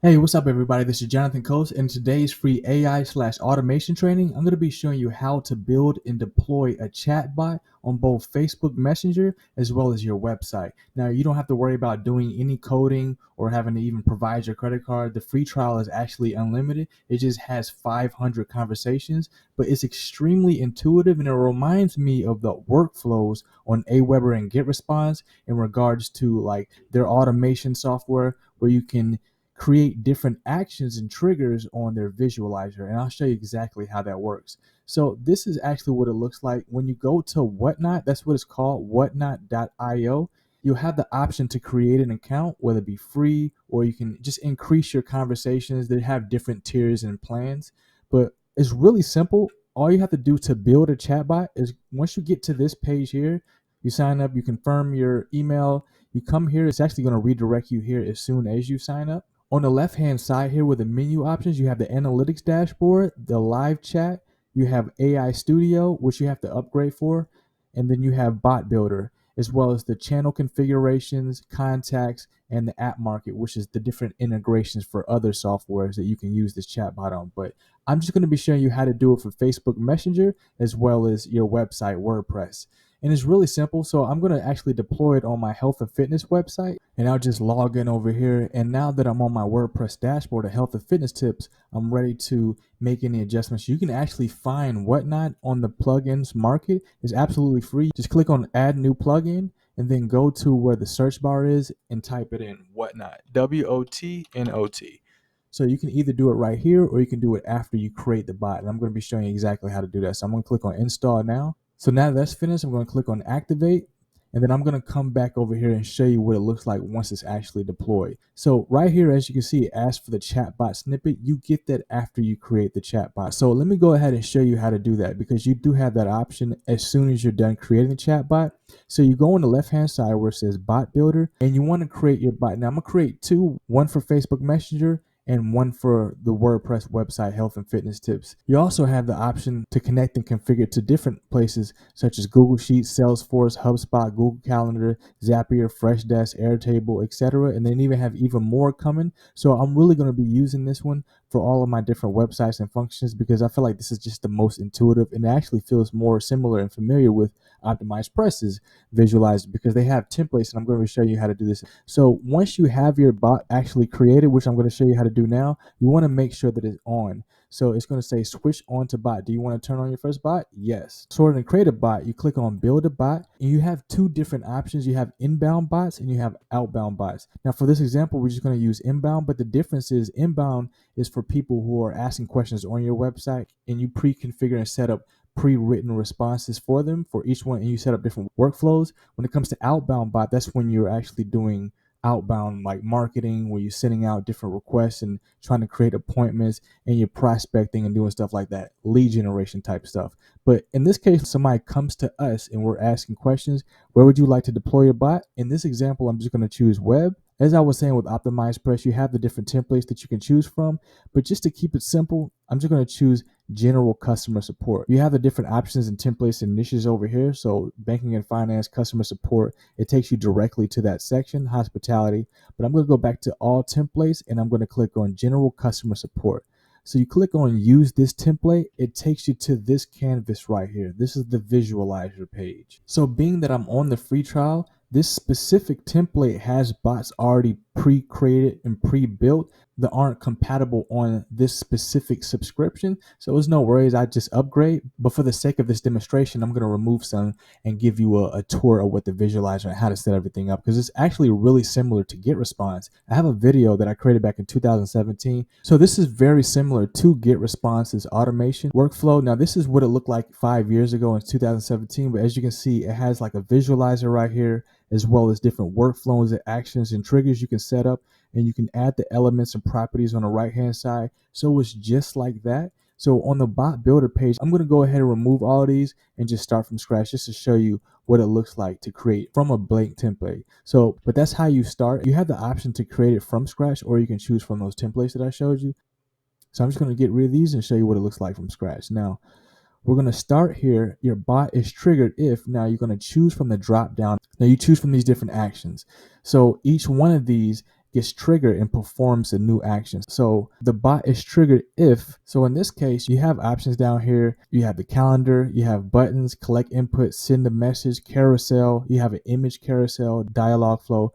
Hey, what's up, everybody? This is Jonathan Coase. In today's free AI/automation training, I'm going to be showing you how to build and deploy a chatbot on both Facebook Messenger as well as your website. Now, you don't have to worry about doing any coding or having to even provide your credit card. The free trial is actually unlimited. It just has 500 conversations, but it's extremely intuitive and it reminds me of the workflows on Aweber and GetResponse in regards to like their automation software where you can create different actions and triggers on their visualizer, and I'll show you exactly how that works. So this is actually what it looks like when you go to Whatnot. That's what it's called, whatnot.io. You'll have the option to create an account, whether it be free or you can just increase your conversations. They have different tiers and plans, but it's really simple. All you have to do to build a chatbot is once you get to this page here, you sign up, you confirm your email, you come here. It's actually going to redirect you here as soon as you sign up. On the left hand side here with the menu options, you have the analytics dashboard, the live chat, you have AI Studio, which you have to upgrade for, and then you have Bot Builder, as well as the channel configurations, contacts, and the app market, which is the different integrations for other softwares that you can use this chatbot on. But I'm just going to be showing you how to do it for Facebook Messenger as well as your website, WordPress. And it's really simple. So I'm going to actually deploy it on my health and fitness website, and I'll just log in over here. And now that I'm on my WordPress dashboard of health and fitness tips, I'm ready to make any adjustments. You can actually find Whatnot on the plugins market. It's absolutely free. Just click on add new plugin and then go to where the search bar is and type it in Whatnot, WOTNOT. So you can either do it right here or you can do it after you create the bot. And I'm going to be showing you exactly how to do that. So I'm going to click on install now. So now that's finished, I'm going to click on activate, and then I'm going to come back over here and show you what it looks like once it's actually deployed. So right here, as you can see, it asks for the chatbot snippet. You get that after you create the chatbot. So let me go ahead and show you how to do that, because you do have that option as soon as you're done creating the chatbot. So you go on the left-hand side where it says bot builder, and you want to create your bot. Now I'm going to create two, one for Facebook Messenger and one for the WordPress website health and fitness tips. You also have the option to connect and configure to different places such as Google Sheets, Salesforce, HubSpot, Google Calendar, Zapier, Freshdesk, Airtable, etc. And then even have even more coming. So I'm really going to be using this one for all of my different websites and functions, because I feel like this is just the most intuitive and it actually feels more similar and familiar with Optimized Press's visualized, because they have templates, and I'm going to show you how to do this. So once you have your bot actually created, which I'm going to show you how to do now, you want to make sure that it's on. So it's going to say switch on to bot. Do you want to turn on your first bot? Yes. So to create a bot, you click on build a bot, and you have two different options. You have inbound bots and you have outbound bots. Now for this example, we're just going to use inbound, but the difference is inbound is for people who are asking questions on your website, and you pre-configure and set up pre-written responses for them for each one, and you set up different workflows. When it comes to outbound bot, that's when you're actually doing outbound like marketing, where you're sending out different requests and trying to create appointments, and you're prospecting and doing stuff like that, lead generation type stuff. But in this case, somebody comes to us and we're asking questions, where would you like to deploy your bot? In this example, I'm just going to choose web. As I was saying with Optimized Press, you have the different templates that you can choose from, but just to keep it simple, I'm just going to choose general customer support. You have the different options and templates and niches over here. So banking and finance, customer support, it takes you directly to that section, hospitality. But I'm going to go back to all templates, and I'm going to click on general customer support. So you click on use this template, it takes you to this canvas right here. This is the visualizer page. So being that I'm on the free trial, this specific template has bots already pre-created and pre-built that aren't compatible on this specific subscription. So there's no worries, I just upgrade. But for the sake of this demonstration, I'm going to remove some and give you a tour of what the visualizer and how to set everything up, because it's actually really similar to GetResponse. I have a video that I created back in 2017. So this is very similar to GetResponse's automation workflow. Now this is what it looked like 5 years ago in 2017, but as you can see, it has like a visualizer right here, as well as different workflows and actions and triggers you can set up, and you can add the elements and properties on the right hand side. So it's just like that. So on the bot builder page, I'm going to go ahead and remove all of these and just start from scratch, just to show you what it looks like to create from a blank template. So, but that's how you start. You have the option to create it from scratch, or you can choose from those templates that I showed you. So I'm just going to get rid of these and show you what it looks like from scratch. Now, we're going to start here. Your bot is triggered if, now you're going to choose from the drop down. Now you choose from these different actions. So each one of these gets triggered and performs a new action. So the bot is triggered if, so in this case, you have options down here. You have the calendar, you have buttons, collect input, send a message, carousel, you have an image carousel, dialog flow,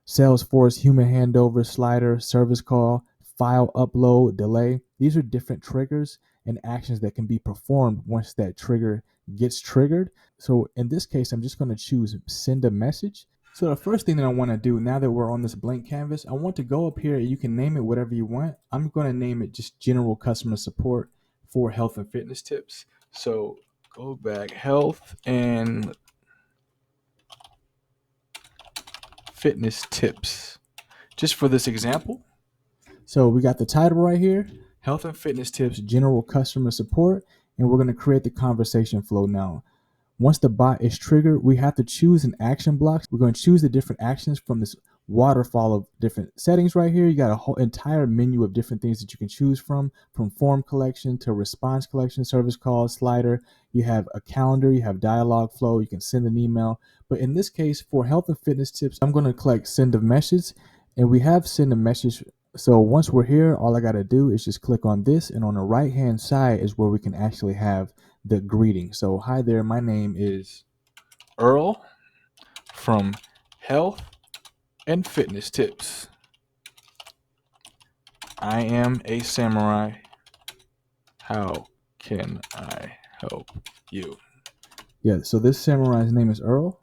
Salesforce, human handover, slider, service call, file upload, delay. These are different triggers and actions that can be performed once that trigger gets triggered. So in this case, I'm just going to choose send a message. So the first thing that I want to do now that we're on this blank canvas, I want to go up here. You can name it whatever you want. I'm going to name it just general customer support for health and fitness tips. So go back, health and fitness tips, just for this example. So we got the title right here, health and fitness tips, general customer support, and we're going to create the conversation flow now. Once the bot is triggered, we have to choose an action block. We're going to choose the different actions from this waterfall of different settings right here. You got a whole entire menu of different things that you can choose from form collection to response collection, service call, slider. You have a calendar, you have dialogue flow, you can send an email. But in this case, for health and fitness tips, I'm going to click send a message, and we have send a message. So once we're here, all I got to do is just click on this, and on the right hand side is where we can actually have the greeting. So hi there, my name is Earl from Health and Fitness Tips. I am a samurai. How can I help you? Yeah, so this samurai's name is Earl,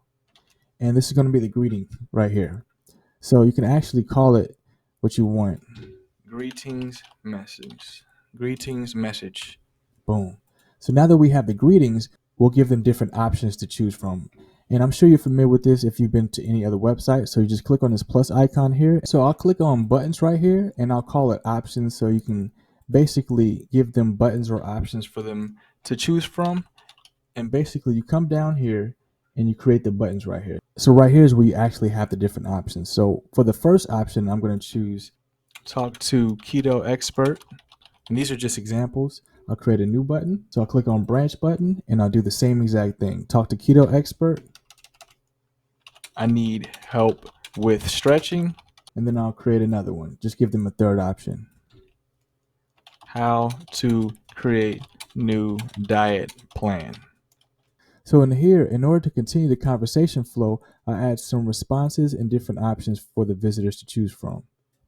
and this is going to be the greeting right here. So you can actually call it what you want. Greetings message. Greetings message. Boom. So now that we have the greetings, we'll give them different options to choose from. And I'm sure you're familiar with this if you've been to any other website. So you just click on this plus icon here. So I'll click on buttons right here, and I'll call it options. So you can basically give them buttons or options for them to choose from. And basically you come down here and you create the buttons right here. So right here is where you actually have the different options. So for the first option, I'm going to choose talk to keto expert. And these are just examples. I'll create a new button. So I'll click on branch button, and I'll do the same exact thing. Talk to keto expert. I need help with stretching. And then I'll create another one. Just give them a third option. How to create new diet plan. So in here, in order to continue the conversation flow, I add some responses and different options for the visitors to choose from.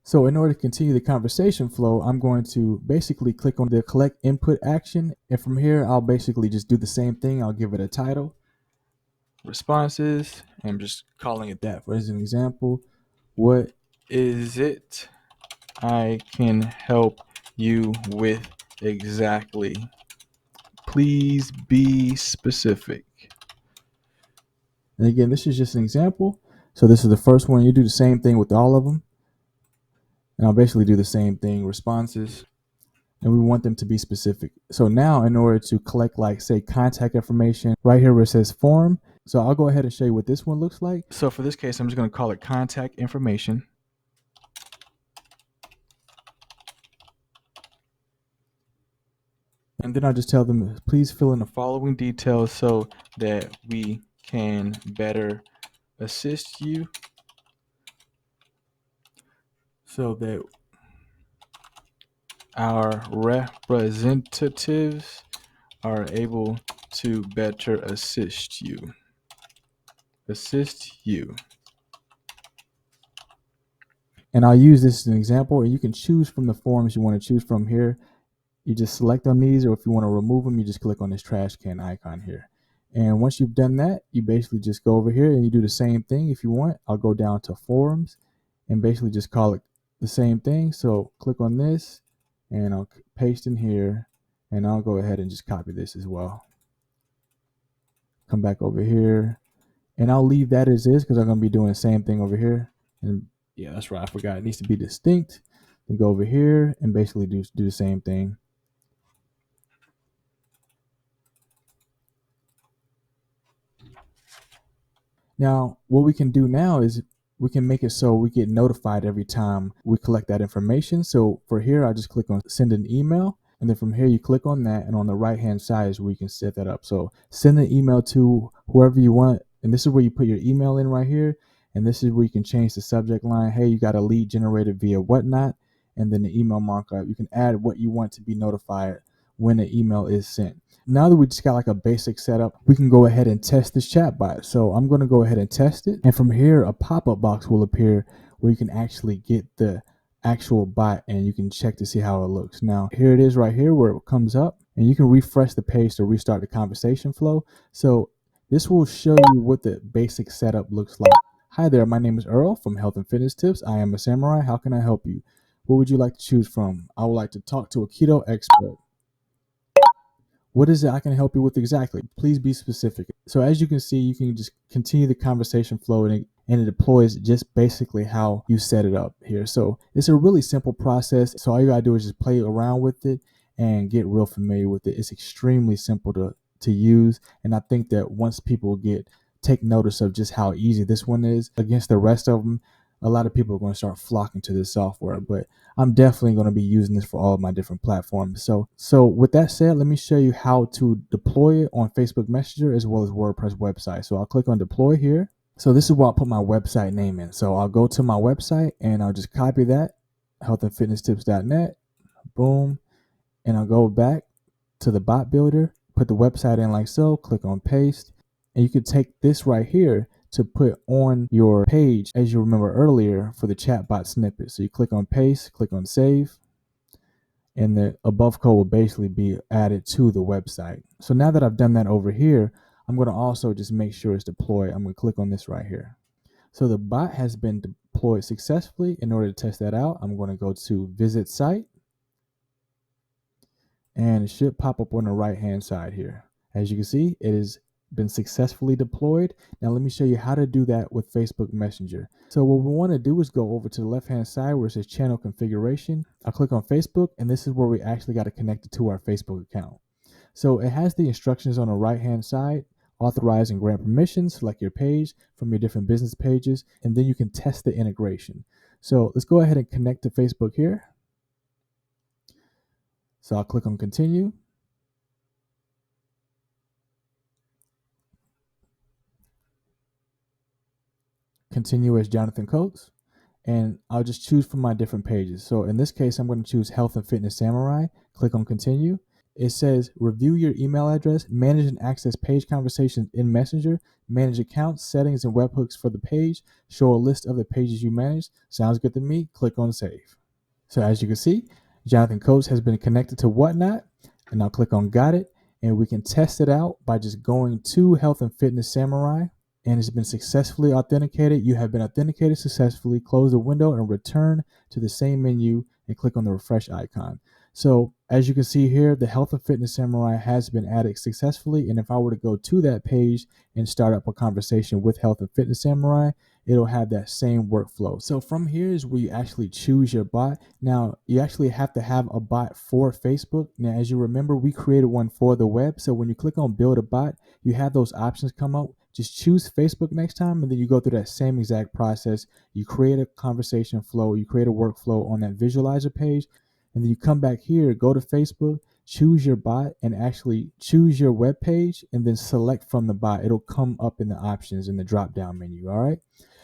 So in order to continue the conversation flow, I'm going to basically click on the collect input action. And from here, I'll basically just do the same thing. I'll give it a title, responses, and I'm just calling it that. For an example, what is it I can help you with exactly? Please be specific. And again, this is just an example. So this is the first one. You do the same thing with all of them. And I'll basically do the same thing, responses, and we want them to be specific. So now in order to collect, like, say, contact information, right here where it says form, so I'll go ahead and show you what this one looks like. So for this case, I'm just going to call it contact information. And then I'll just tell them, please fill in the following details so that we can better assist you, so that our representatives are able to better assist you. And I'll use this as an example, and you can choose from the forms you want to choose from here. You just select on these, or if you want to remove them, you just click on this trash can icon here. And once you've done that, you basically just go over here and you do the same thing. If you want, I'll go down to forums and basically just call it the same thing. So click on this and I'll paste in here, and I'll go ahead and just copy this as well. Come back over here, and I'll leave that as is because I'm going to be doing the same thing over here. And yeah, that's right, I forgot. It needs to be distinct. Then go over here and basically do the same thing. Now, what we can do now is we can make it so we get notified every time we collect that information. So for here, I just click on send an email. And then from here, you click on that. And on the right-hand side is where you can set that up. So send an email to whoever you want. And this is where you put your email in right here. And this is where you can change the subject line. Hey, you got a lead generated via whatnot. And then the email markup, you can add what you want to be notified when the email is sent. Now that we just got like a basic setup, we can go ahead and test this chatbot. So I'm going to go ahead and test it. And from here, a pop-up box will appear where you can actually get the actual bot and you can check to see how it looks. Now, here it is right here where it comes up, and you can refresh the page to restart the conversation flow. So this will show you what the basic setup looks like. Hi there, my name is Earl from Health and Fitness Tips. I am a samurai. How can I help you? What would you like to choose from? I would like to talk to a keto expert. What is it I can help you with exactly? Please be specific. So as you can see, you can just continue the conversation flow, and it deploys just basically how you set it up here. So it's a really simple process. So all you gotta do is just play around with it and get real familiar with it. It's extremely simple to use. And I think that once people take notice of just how easy this one is against the rest of them, a lot of people are going to start flocking to this software. But I'm definitely going to be using this for all of my different platforms. So with that said, let me show you how to deploy it on Facebook Messenger as well as WordPress website. So I'll click on deploy here. So this is where I'll put my website name in. So I'll go to my website and I'll just copy that, healthandfitnesstips.net, boom, and I'll go back to the bot builder, put the website in like so, click on paste, and you could take this right here to put on your page, as you remember earlier, for the chatbot snippet. So you click on paste, click on save, and the above code will basically be added to the website. So now that I've done that over here, I'm going to also just make sure it's deployed. I'm going to click on this right here. So the bot has been deployed successfully. In order to test that out, I'm going to go to visit site, and it should pop up on the right hand side here. As you can see, it has been successfully deployed. Now let me show you how to do that with Facebook Messenger. So what we want to do is go over to the left hand side where it says channel configuration. I'll click on Facebook, and this is where we actually got to connect it to our Facebook account. So it has the instructions on the right hand side: authorize and grant permissions, select your page from your different business pages, and then you can test the integration. So let's go ahead and connect to Facebook here. So I'll click on continue. Continue as Jonathan Coates, and I'll just choose from my different pages. So in this case, I'm going to choose Health and Fitness Samurai. Click on continue. It says review your email address, manage and access page conversations in Messenger, manage accounts, settings, and webhooks for the page, show a list of the pages you manage. Sounds good to me. Click on save. So as you can see, Jonathan Coates has been connected to Whatnot, and I'll click on got it, and we can test it out by just going to Health and Fitness Samurai, and it's been successfully authenticated. You have been authenticated successfully. Close the window and return to the same menu and click on the refresh icon. So as you can see here, the Health and Fitness Samurai has been added successfully. And if I were to go to that page and start up a conversation with Health and Fitness Samurai, it'll have that same workflow. So from here is where you actually choose your bot. Now, you actually have to have a bot for Facebook. Now, as you remember, we created one for the web. So when you click on build a bot, you have those options come up. Just choose Facebook next time, and then you go through that same exact process. You create a conversation flow, you create a workflow on that visualizer page, and then you come back here, go to Facebook, choose your bot, and actually choose your web page, and then select from the bot. It'll come up in the options in the drop down menu. All right.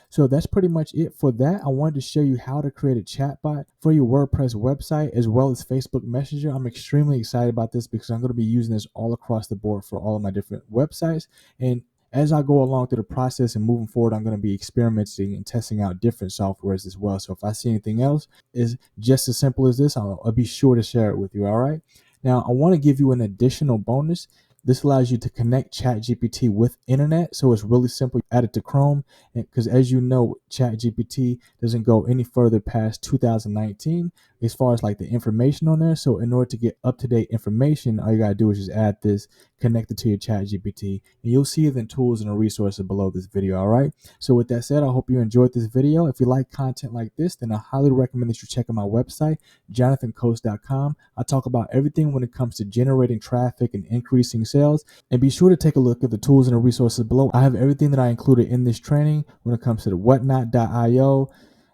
So that's pretty much it for that. I wanted to show you how to create a chatbot for your WordPress website as well as Facebook Messenger. I'm extremely excited about this because I'm going to be using this all across the board for all of my different websites. And as I go along through the process and moving forward, I'm going to be experimenting and testing out different softwares as well. So if I see anything else is just as simple as this, I'll be sure to share it with you. All right. Now, I want to give you an additional bonus. This allows you to connect ChatGPT with internet. So it's really simple. Add it to Chrome, because as you know, ChatGPT doesn't go any further past 2019 as far as like the information on there. So in order to get up-to-date information, all you got to do is just add this, connect it to your ChatGPT, and you'll see the tools and the resources below this video. All right. So with that said, I hope you enjoyed this video. If you like content like this, then I highly recommend that you check out my website, jonathancoast.com. I talk about everything when it comes to generating traffic and increasing sales. And be sure to take a look at the tools and the resources below. I have everything that I included in this training when it comes to the whatnot.io.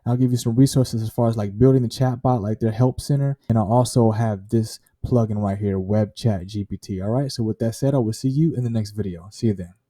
I'll give you some resources as far as like building the chatbot, like their help center. And I'll also have this plugin right here, Web Chat GPT. All right. So with that said, I will see you in the next video. See you then.